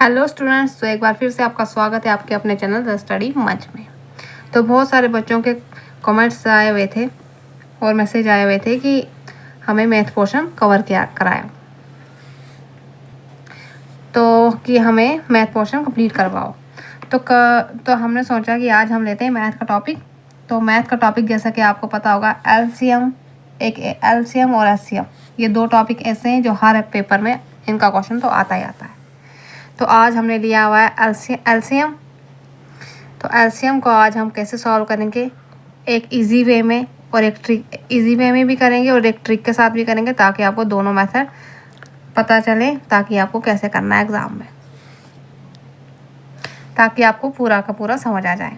Hello students, तो एक बार फिर से आपका स्वागत है आपके अपने चैनल द स्टडी मंच में। तो बहुत सारे बच्चों के कमेंट्स आए हुए थे और मैसेज आए हुए थे कि हमें मैथ पोर्शन कवर किया कराया, तो कि हमें मैथ पोर्शन कंप्लीट करवाओ। तो हमने सोचा कि आज हम लेते हैं मैथ का टॉपिक। तो मैथ का टॉपिक जैसा कि आपको पता होगा, एलसीएम और एचसीएम, ये दो टॉपिक ऐसे हैं जो हर पेपर में इनका क्वेश्चन तो आता ही आता है। तो आज हमने लिया हुआ है एलसीएम। तो एलसीएम को आज हम कैसे सॉल्व करेंगे, एक इजी वे में और एक ट्रिक, इजी वे में भी करेंगे और एक ट्रिक के साथ भी करेंगे, ताकि आपको दोनों मेथड पता चले, ताकि आपको कैसे करना है एग्ज़ाम में, ताकि आपको पूरा का पूरा समझ आ जाए।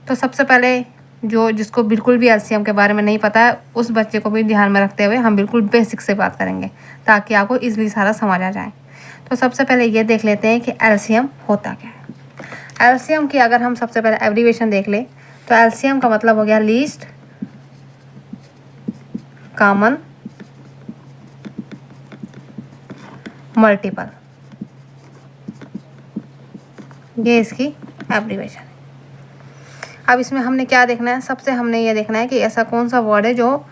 तो सबसे पहले जिसको बिल्कुल भी एलसीएम के बारे में नहीं पता है, उस बच्चे को भी ध्यान में रखते हुए हम बिल्कुल बेसिक से बात करेंगे, ताकि आपको इजीली सारा समझ आ जाए। तो सबसे पहले ये देख लेते हैं कि एलसीएम होता क्या है। एलसीएम की अगर हम सबसे पहले एब्रीविएशन देख ले, तो एलसीएम का मतलब हो गया लीस्ट कॉमन मल्टीपल, ये इसकी एब्रीविएशन है। अब इसमें हमने क्या देखना है, सबसे हमने ये देखना है कि ऐसा कौन सा वर्ड है जो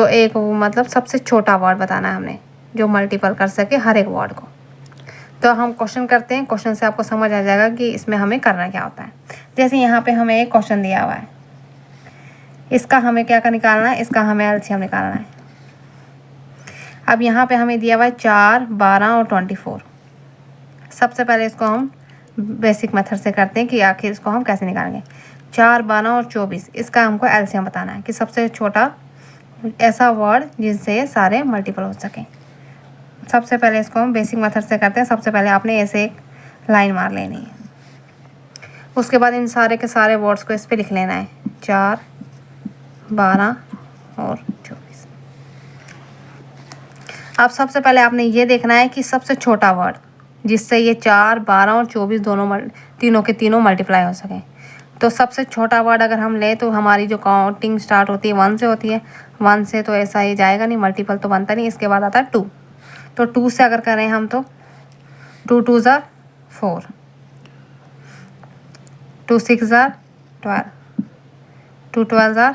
एक मतलब सबसे छोटा वर्ड बताना है हमने, जो मल्टीपल कर सके हर एक वर्ड को। तो हम क्वेश्चन करते हैं, क्वेश्चन से आपको समझ आ जाएगा कि इसमें हमें करना क्या होता है। जैसे यहाँ पे हमें एक क्वेश्चन दिया हुआ है, इसका हमें क्या निकालना है, इसका हमें एलसीएम निकालना है। अब यहाँ पे हमें दिया हुआ है 4, 12 और 24। सबसे पहले इसको हम बेसिक मेथड से करते हैं कि आखिर इसको हम कैसे निकालेंगे। 4, 12 और 24, इसका हमको एलसीएम बताना है कि सबसे छोटा ऐसा वर्ड जिससे सारे मल्टीपल हो सकें। सबसे पहले इसको हम बेसिक मेथड से करते हैं। सबसे पहले आपने ऐसे एक लाइन मार लेनी है, उसके बाद इन सारे के सारे वर्ड्स को इस पर लिख लेना है, 4, 12 और 24। अब सबसे पहले आपने ये देखना है कि सबसे छोटा वर्ड जिससे ये 4, 12 और 24 तीनों के तीनों मल्टीप्लाई हो सकें। तो सबसे छोटा वर्ड अगर हम लें तो हमारी जो काउंटिंग स्टार्ट होती है 1 से होती है। 1 से तो ऐसा ही जाएगा नहीं, मल्टीपल तो बनता नहीं। इसके बाद आता है 2। तो 2 से अगर करें हम तो 2 2 ज़ा 4, 2 6 ज़ा 12, 2 12 ज़ा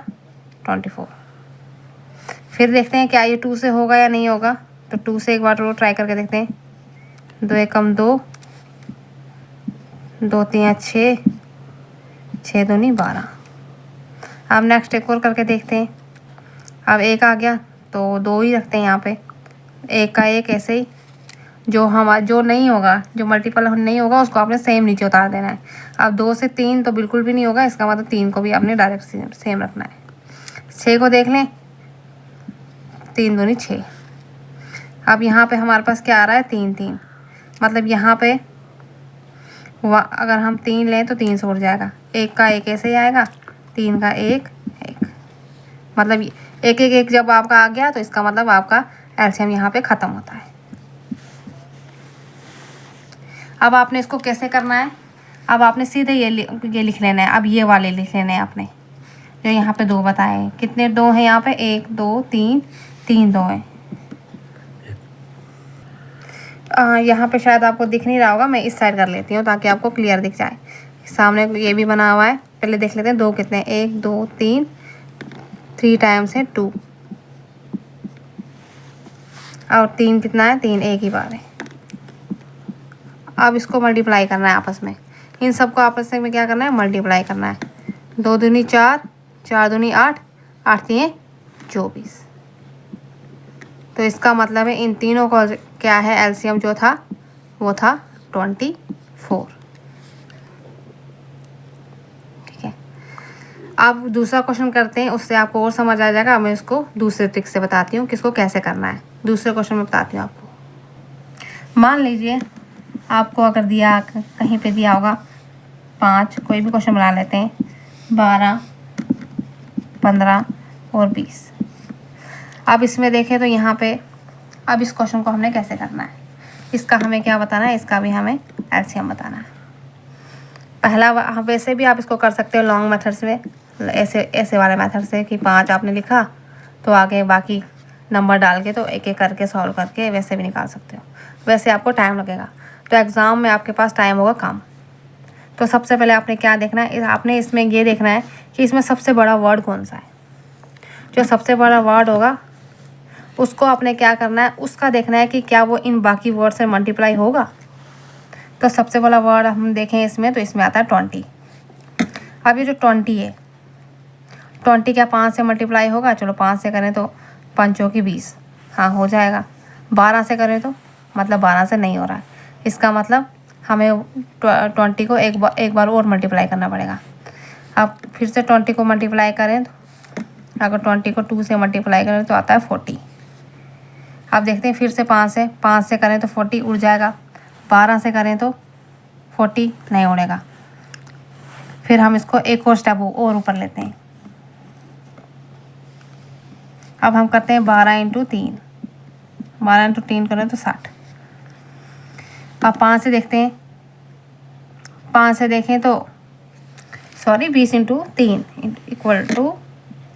24। फिर देखते हैं क्या ये 2 से होगा या नहीं होगा। तो 2 से एक बार रो ट्राई करके देखते हैं। 2 एकम 2, 2 3 6, 6 दूनी 12। अब नेक्स्ट एक और करके देखते हैं। अब 1 आ गया तो 2 ही रखते हैं यहाँ पे, 1 का 1 ऐसे ही। जो नहीं होगा, जो मल्टीपल नहीं होगा, उसको आपने सेम नीचे उतार देना है। अब 2 से 3 तो बिल्कुल भी नहीं होगा, इसका मतलब 3 को भी आपने डायरेक्ट सेम रखना है। 6 को देख लें, 3 दूनी 6। अब यहाँ पे हमारे पास क्या आ रहा है, 3 3, मतलब यहाँ पे अगर हम 3 लें तो 3 से उड़ जाएगा। 1 का 1 ऐसे ही आएगा, 3 का 1 1, मतलब 1 1 1 जब आपका आ गया तो इसका मतलब आपका एलसीएम यहाँ पे ख़त्म होता है। अब आपने इसको कैसे करना है, अब आपने सीधे ये लिख लेना है। अब ये वाले लिख लेने हैं आपने, जो यहाँ पे 2 बताए। कितने 2 हैं यहाँ पे, 1 2 3, 3 2 हैं। यहाँ पे शायद आपको दिख नहीं रहा होगा, मैं इस साइड कर लेती हूँ ताकि आपको क्लियर दिख जाए। सामने ये भी बना हुआ है, पहले देख लेते हैं 2 कितने हैं, 1 2 3, 3 टाइम्स है 2, और 3 कितना है, 3 एक ही बार है। अब इसको मल्टीप्लाई करना है आपस में, इन सबको आपस में क्या करना है, मल्टीप्लाई करना है। 2 दूनी 4, 4 दूनी 8, 8 3 24। तो इसका मतलब है इन तीनों को क्या है, एलसीएम जो था वो था 24। ठीक है, अब दूसरा क्वेश्चन करते हैं, उससे आपको और समझ आ जाएगा। मैं इसको दूसरे ट्रिक से बताती हूँ किसको कैसे करना है। दूसरे क्वेश्चन में बताती हूँ आपको। मान लीजिए आपको अगर दिया, कहीं पे दिया होगा 5, कोई भी क्वेश्चन बना लेते हैं, 12, 15 और 20। अब इसमें देखें तो यहाँ पे अब इस क्वेश्चन को हमने कैसे करना है, इसका हमें क्या बताना है, इसका भी हमें एलसीएम बताना है। पहला वैसे भी आप इसको कर सकते हो लॉन्ग मेथड्स में, ऐसे वाले मेथड से कि 5 आपने लिखा तो आगे बाकी नंबर डाल के तो एक एक करके सॉल्व करके वैसे भी निकाल सकते हो। वैसे आपको टाइम लगेगा। तो एग्ज़ाम में आपके पास टाइम होगा कम। तो सबसे पहले आपने क्या देखना है, आपने इसमें ये देखना है कि इसमें सबसे बड़ा वर्ड कौन सा है। जो सबसे बड़ा वर्ड होगा उसको आपने क्या करना है, उसका देखना है कि क्या वो इन बाकी वर्ड से मल्टीप्लाई होगा। तो सबसे बड़ा वर्ड हम देखें इसमें, तो इसमें आता है 20। अब ये जो 20 है, 20 क्या 5 से मल्टीप्लाई होगा? चलो 5 से करें तो 5 चौकी 20, हाँ हो जाएगा। 12 से करें तो मतलब 12 से नहीं हो रहा है, इसका मतलब हमें 20 को एक बार और मल्टीप्लाई करना पड़ेगा। अब फिर से 20 को मल्टीप्लाई करें तो अगर 20 को 2 से मल्टीप्लाई करें तो आता है 40। अब देखते हैं फिर से 5 से करें तो 40 उड़ जाएगा, 12 से करें तो 40 नहीं उड़ेगा। फिर हम इसको एक और स्टेप और ऊपर लेते हैं। अब हम करते हैं 12 इंटू 3, 12 इंटू 3 करें तो 60। अब 5 से देखते हैं, 5 से देखें तो 20 इंटू 3 इक्वल टू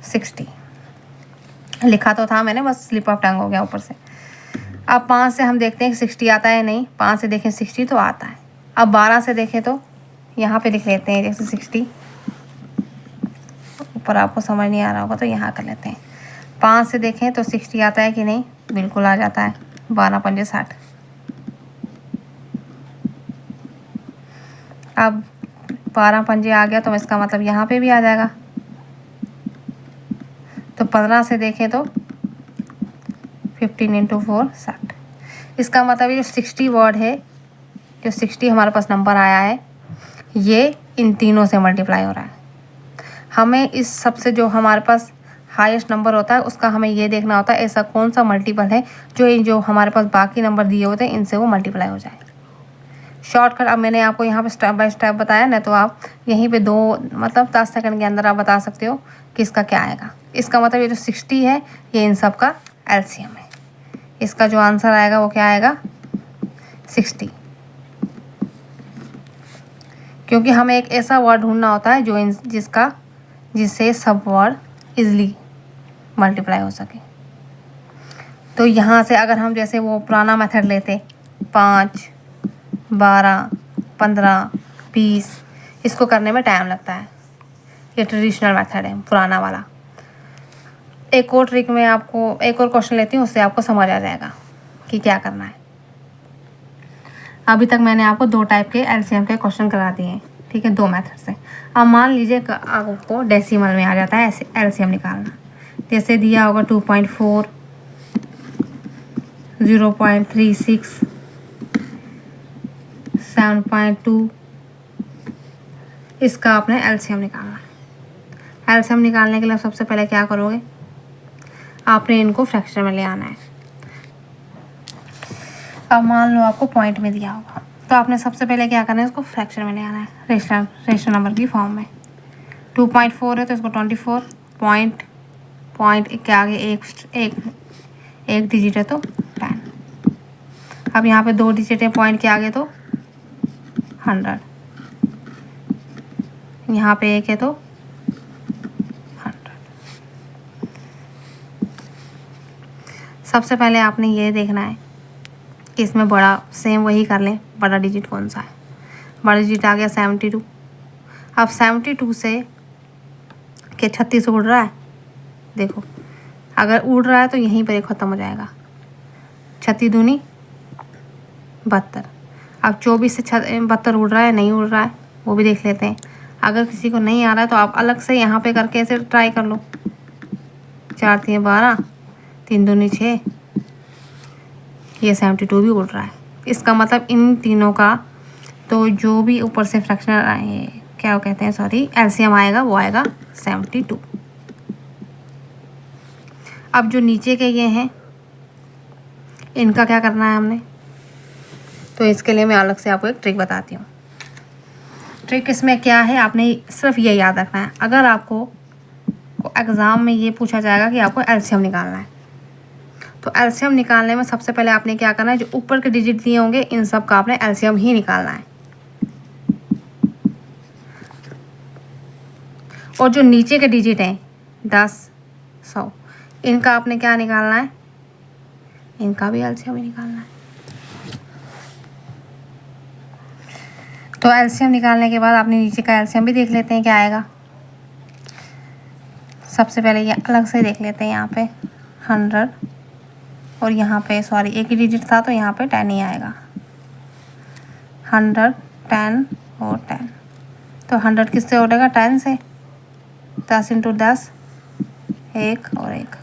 60। लिखा तो था मैंने, बस स्लिप ऑफ टंग हो गया ऊपर से। अब 5 से हम देखते हैं 60 आता है, नहीं। 5 से देखें 60 तो आता है। अब 12 से देखें तो यहाँ पे लिख लेते हैं जैसे 60, ऊपर आपको समझ नहीं आ रहा होगा तो यहाँ कर लेते हैं। 5 से देखें तो 60 आता है कि नहीं, बिल्कुल आ जाता है। 12 पंजे 60। अब 12 पंजे आ गया तो इसका मतलब यहाँ पे भी आ जाएगा। तो 15 से देखें तो 15 इंटू 4 60। इसका मतलब ये जो 60 वर्ड है, जो 60 हमारे पास नंबर आया है, ये इन तीनों से मल्टीप्लाई हो रहा है। हमें इस सबसे जो हमारे पास हाईएस्ट नंबर होता है उसका हमें ये देखना होता है ऐसा कौन सा मल्टीपल है जो हमारे पास बाकी नंबर दिए होते हैं इनसे वो मल्टीप्लाई हो जाए। शॉर्टकट अब मैंने आपको यहाँ पे स्टेप बाय स्टेप बताया ना, तो आप यहीं पे 10 सेकंड के अंदर आप बता सकते हो कि इसका क्या आएगा। इसका मतलब ये जो 60 है ये इन सब का एलसीएम है। इसका जो आंसर आएगा वो क्या आएगा? 60। क्योंकि हमें एक ऐसा वर्ड ढूंढना होता है जिससे सब वर्ड इजली मल्टीप्लाई हो सके। तो यहाँ से अगर हम जैसे वो पुराना मेथड लेते 5, 12, 15, 20, इसको करने में टाइम लगता है। ये ट्रेडिशनल मेथड है पुराना वाला। एक और ट्रिक में आपको एक और क्वेश्चन लेती हूँ, उससे आपको समझ आ जाएगा कि क्या करना है। अभी तक मैंने आपको 2 टाइप के एलसीएम के क्वेश्चन करा दिए हैं, ठीक है, 2 मेथड से। अब मान लीजिए आपको डेसिमल में आ जाता है ऐसे एलसीएम निकालना। जैसे दिया होगा 2.4, 0.36, 7.2, इसका आपने एलसीएम निकालना है। एलसीएम निकालने के लिए सबसे पहले क्या करोगे, आपने इनको फ्रैक्शन में ले आना है। अब मान लो आपको पॉइंट में दिया होगा, तो आपने सबसे पहले क्या करना है, इसको फ्रैक्शन में ले आना है, रेशनल नंबर की फॉर्म में। 2.4 है तो इसको 24, पॉइंट के आगे एक डिजिट है तो 10। अब यहाँ पे 2 डिजिट है पॉइंट के आगे तो 100, यहाँ पे 1 है तो 100। सबसे पहले आपने ये देखना है कि इसमें बड़ा सेम वही कर लें, बड़ा डिजिट कौन सा है। बड़ा डिजिट आ गया 72। अब 72 से क्या 36 उड़ रहा है? देखो अगर उड़ रहा है तो यहीं पर ही ख़त्म हो जाएगा। 36 दूनी 72। अब 24 से 72 उड़ रहा है, नहीं उड़ रहा है, वो भी देख लेते हैं। अगर किसी को नहीं आ रहा है तो आप अलग से यहाँ पे करके ऐसे ट्राई कर लो। 4 3 12, 3 दूनी 6, ये 72 भी उड़ रहा है। इसका मतलब इन तीनों का तो जो भी ऊपर से फ्रैक्शनल आए क्या कहते हैं एलसीएम आएगा वो आएगा 72। अब जो नीचे के ये हैं इनका क्या करना है हमने, तो इसके लिए मैं अलग से आपको एक ट्रिक बताती हूँ। ट्रिक इसमें क्या है, आपने सिर्फ ये याद रखना है। अगर आपको एग्ज़ाम में ये पूछा जाएगा कि आपको एलसीएम निकालना है, तो एलसीएम निकालने में सबसे पहले आपने क्या करना है, जो ऊपर के डिजिट दिए होंगे इन सब का आपने एलसीएम ही निकालना है। और जो नीचे के डिजिट हैं 10, 100, इनका आपने क्या निकालना है, इनका भी एलसीएम ही निकालना है। तो एलसीएम निकालने के बाद आपने नीचे का एलसीएम भी देख लेते हैं क्या आएगा। सबसे पहले ये अलग से देख लेते हैं, यहाँ पे 100 और यहाँ पे सॉरी एक ही डिजिट था तो यहाँ पे 10 ही आएगा। 100 10 और 10, तो 100 किससे उठेगा 10 से, 10 इंटू 10 1 और 1,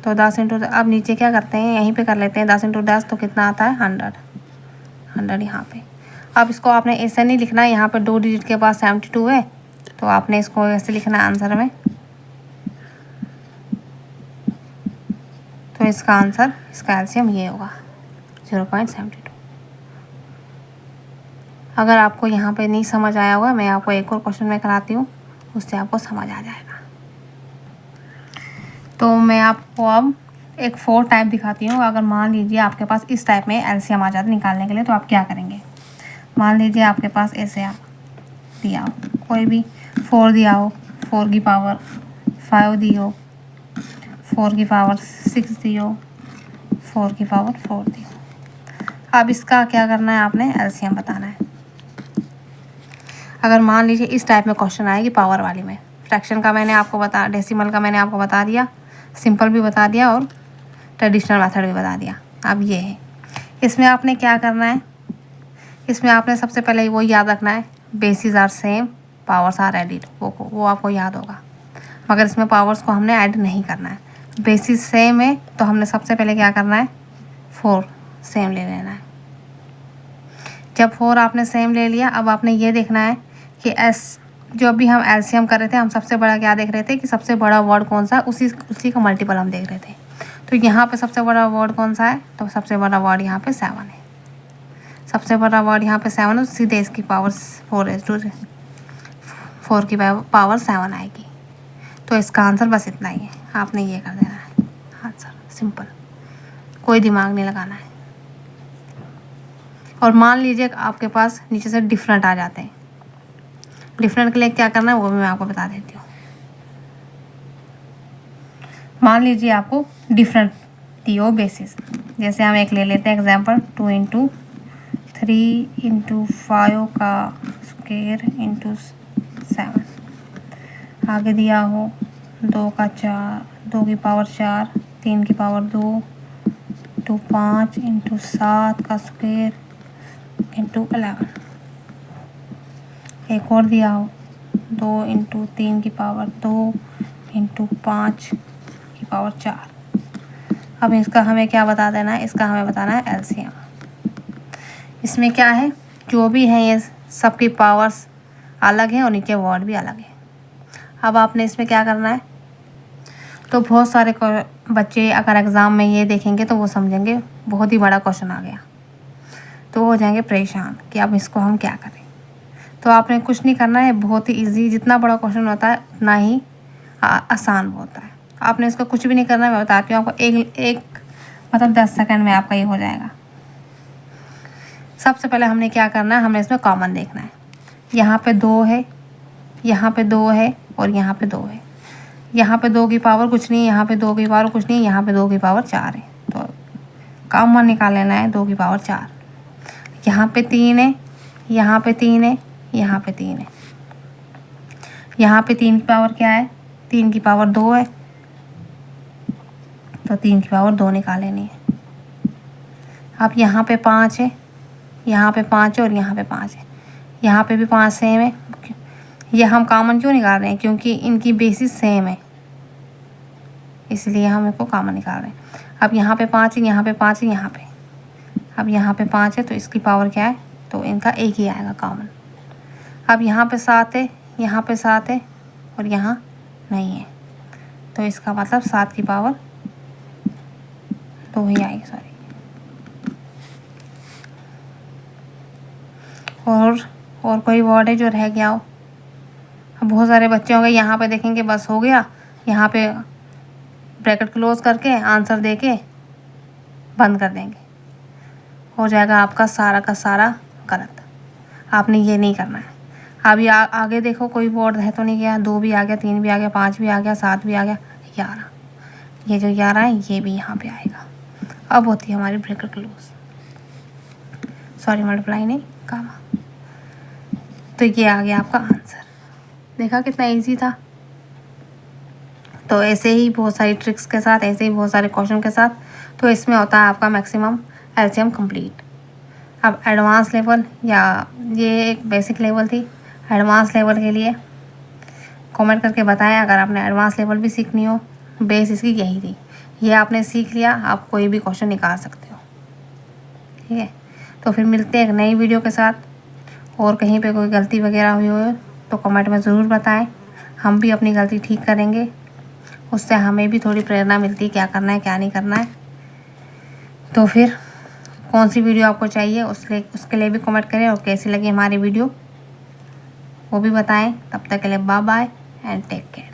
तो 10 इंटू, अब नीचे क्या करते हैं यहीं पे कर लेते हैं 10 इंटू 10 तो कितना आता है 100 यहाँ पे। अब इसको आपने ऐसे नहीं लिखना है, यहाँ पे 2 डिजिट के पास 72 है तो आपने इसको ऐसे लिखना है आंसर में। तो इसका आंसर, इसका एलसीएम ये होगा 0.72। अगर आपको यहाँ पे नहीं समझ आया होगा मैं आपको एक और क्वेश्चन में कराती हूँ, उससे आपको समझ आ जाएगा। तो मैं आपको अब एक 4 टाइप दिखाती हूँ। अगर मान लीजिए आपके पास इस टाइप में एलसीएम आ जाता है निकालने के लिए तो आप क्या करेंगे। मान लीजिए आपके पास ऐसे आप दिया हो, कोई भी 4 दिया हो, 4 की पावर 5 दी हो, 4 की पावर 6 दी हो, 4 की पावर 4 दी हो। अब इसका क्या करना है, आपने एलसीएम बताना है। अगर मान लीजिए इस टाइप में क्वेश्चन आएगी पावर वाली में, फ्रैक्शन का मैंने आपको बता, डेसिमल का मैंने आपको बता दिया, सिंपल भी बता दिया और ट्रेडिशनल मेथड भी बता दिया। अब ये है, इसमें आपने क्या करना है, इसमें आपने सबसे पहले वो याद रखना है bases are same powers are added, वो आपको याद होगा। मगर इसमें पावर्स को हमने ऐड नहीं करना है, बेसिस सेम है तो हमने सबसे पहले क्या करना है 4 सेम ले लेना है। जब 4 आपने सेम ले लिया, अब आपने ये देखना है कि एस, जो अभी हम एलसीएम कर रहे थे हम सबसे बड़ा क्या देख रहे थे कि सबसे बड़ा वर्ड कौन सा है, उसी का मल्टीपल हम देख रहे थे। तो यहाँ पे सबसे बड़ा वर्ड कौन सा है, तो सबसे बड़ा वर्ड यहाँ पे 7 है। सबसे बड़ा वर्ड यहाँ पे 7 है, सीधे इसकी पावर 4 की पावर 7 आएगी। तो इसका आंसर बस इतना ही है, आपने ये कर देना है आंसर, सिंपल, कोई दिमाग नहीं लगाना है। और मान लीजिए आपके पास नीचे से डिफरेंट आ जाते हैं, डिफरेंट के लिए क्या करना है वो भी मैं आपको बता देती हूँ। मान लीजिए आपको डिफरेंट दी हो बेसिस, जैसे हम एक ले लेते हैं एग्जांपल 2 इंटू 3 इंटू 5 का स्क्वायर इंटू 7। आगे दिया हो 2 का 4, 2 की पावर 4, 3 की पावर 2 इंटू 5 इंटू 7 का स्क्वायर इंटू 11। एक और दिया हो 2 इंटू 3 की पावर 2 इंटू 5 की पावर 4। अब इसका हमें क्या बता देना है, इसका हमें बताना है एलसीएम। इसमें क्या है, जो भी है ये सबकी पावर्स अलग हैं और नीचे वर्ड भी अलग है। अब आपने इसमें क्या करना है, तो बहुत सारे बच्चे अगर एग्ज़ाम में ये देखेंगे तो वो समझेंगे बहुत ही बड़ा क्वेश्चन आ गया, तो हो जाएंगे परेशान कि अब इसको हम क्या करें। तो आपने कुछ नहीं करना है, बहुत ही इजी, जितना बड़ा क्वेश्चन होता है उतना ही आसान होता है। आपने इसका कुछ भी नहीं करना है, मैं बताती हूँ आपको, एक मतलब 10 सेकंड में आपका ये हो जाएगा। सबसे पहले हमने क्या करना है, हमने इसमें कॉमन देखना है। यहाँ पे 2 है, यहाँ पे 2 है और यहाँ पे 2 है। यहाँ पे 2 की पावर कुछ नहीं है, यहाँ पे 2 की पावर कुछ नहीं है, यहाँ पे 2 की पावर 4 है। तो कॉमन निकाल लेना है 2 की पावर 4। यहाँ पे 3 है, यहाँ पे 3 है, यहाँ पे 3 है। यहाँ पे 3 की पावर क्या है, 3 की पावर 2 है, तो 3 की पावर 2 निकाल लेनी है। अब यहाँ पे 5 है, यहाँ पे 5 है और यहाँ पे 5 है। यहाँ पे भी 5 सेम है। ये हम कॉमन क्यों निकाल रहे हैं, क्योंकि इनकी बेसिस सेम है, इसलिए हम इसको कॉमन निकाल रहे हैं। अब यहाँ पे 5 है, यहाँ पे 5 है, यहाँ पे, अब यहाँ पे 5 है तो इसकी पावर क्या है, तो इनका एक ही आएगा कॉमन। अब यहाँ पे 7 है, यहाँ पे 7 है और यहाँ नहीं है, तो इसका मतलब 7 की पावर 2 ही आएगी, सॉरी। और कोई वर्ड है जो रह गया हो। अब बहुत सारे बच्चे होंगे यहाँ पे देखेंगे बस हो गया, यहाँ पे ब्रैकेट क्लोज करके आंसर देके बंद कर देंगे, हो जाएगा आपका सारा का सारा गलत। आपने ये नहीं करना है। अभी आगे देखो कोई वर्ड रह तो नहीं गया, 2 भी आ गया, 3 भी आ गया, 5 भी आ गया, 7 भी आ गया, 11। ये जो 11 है ये भी यहाँ पे आएगा। अब होती है हमारी ब्रैकेट क्लोज। सॉरी मल्टीप्लाई नहीं, कामा। तो ये आ गया आपका आंसर। देखा कितना इजी था। तो ऐसे ही बहुत सारी ट्रिक्स के साथ, ऐसे ही बहुत सारे क्वेश्चन के साथ, तो इसमें होता है आपका मैक्सिमम एलसीएम कंप्लीट। अब एडवांस लेवल, या ये एक बेसिक लेवल थी, एडवांस लेवल के लिए कमेंट करके बताएं अगर आपने एडवांस लेवल भी सीखनी हो। बेस इसकी यही थी, ये आपने सीख लिया, आप कोई भी क्वेश्चन निकाल सकते हो। ठीक है, तो फिर मिलते हैं एक नई वीडियो के साथ। और कहीं पे कोई गलती वगैरह हुई हो तो कमेंट में ज़रूर बताएं, हम भी अपनी गलती ठीक करेंगे। उससे हमें भी थोड़ी प्रेरणा मिलती है क्या करना है क्या नहीं करना है। तो फिर कौन सी वीडियो आपको चाहिए उसके लिए भी कमेंट करें, और कैसी लगी हमारी वीडियो वो भी बताएं। तब तक के लिए bye bye and take care.